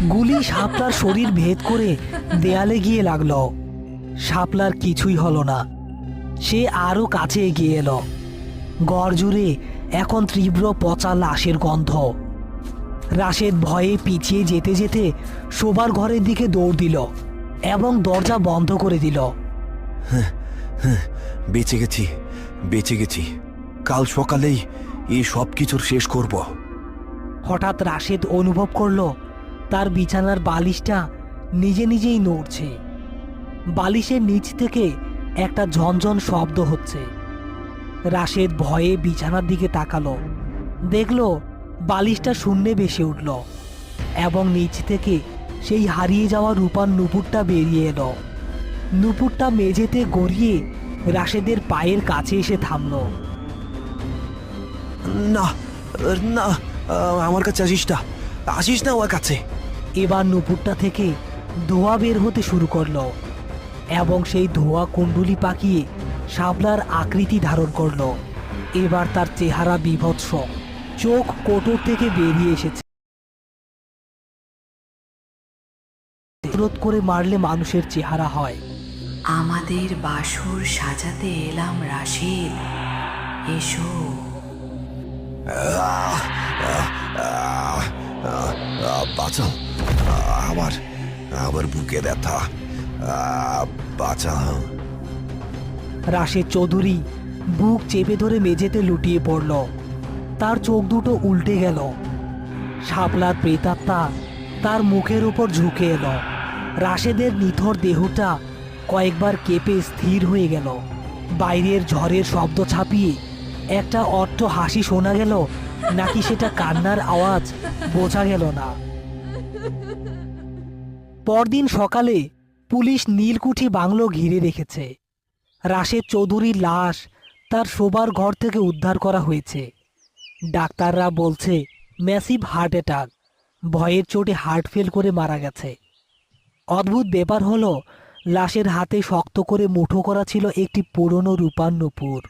গুলি শাপলার শরীর ভেদ করে দেয়ালে গিয়ে লাগলো। শাপলার কিছুই হলো না। সে আরো কাছে এগিয়ে এলো। ঘর জুড়ে এখন তীব্র পচা লাশের গন্ধ। রাশেদ ভয়ে পিছিয়ে যেতে যেতে শোবার ঘরের দিকে দৌড় দিল এবং দরজা বন্ধ করে দিল। বেঁচে গেছি, বেঁচে গেছি। কাল সকালেই এই সব কিছুর শেষ করব। হঠাৎ রাশেদ অনুভব করলো তার বিছানার বালিশটা নিজে নিজেই নড়ছে। বালিশের নিচ থেকে একটা ঝনঝন শব্দ হচ্ছে। রাশেদ ভয়ে বিছানার দিকে তাকালো। দেখলো বালিশটা শূন্যে ভেসে উঠল এবং নিচ থেকে সেই হারিয়ে যাওয়া রূপার নুপুরটা বেরিয়ে এলো। নুপুরটা মেঝেতে গড়িয়ে রাশেদের পায়ের কাছে এসে থামলো। না না, আমার কাছে আসিস না, আসিস না আমার কাছে। এবার নুপুরটা থেকে ধোঁয়া বের হতে শুরু করলো এবং সেই ধোঁয়া কুণ্ডুলি পাকিয়ে শাপলার আকৃতি ধারণ করলো। এবার তার চেহারা বীভৎস, চোখ কোটর থেকে বেরিয়ে এসেছে। রোধ করে মারলে মানুষের চেহারা হয়। আমাদের বাসর সাজাতে এলাম রাশেদ, এসো। বাঁচাও, আমার আমার বুকে ব্যথা, বাঁচাও। রাশেদ চৌধুরী বুক চেপে ধরে মেঝেতে লুটিয়ে পড়ল। তার চোখ দুটো উল্টে গেল। শাপলার প্রেতাত্মা তার মুখের উপর ঝুঁকে এলো। রাশেদের নিথর দেহটা কয়েকবার কেঁপে স্থির হয়ে গেল। বাইরের ঝড়ের শব্দ ছাপিয়ে একটা অট্ট হাসি শোনা গেল, নাকি সেটা কান্নার আওয়াজ বোঝা গেল না। পরদিন সকালে পুলিশ নীলকুঠি বাংলো ঘিরে রেখেছে। রাশেদ চৌধুরীর লাশ তার শোবার ঘর থেকে উদ্ধার করা হয়েছে। ডাক্তাররা বলছে ম্যাসিভ হার্ট অ্যাটাক, ভয়ের চোটে হার্ট ফেল করে মারা গেছে। অদ্ভুত ব্যাপার হলো লাশের হাতে শক্ত করে মুঠো করা ছিল একটি পুরনো রূপার নুপুর।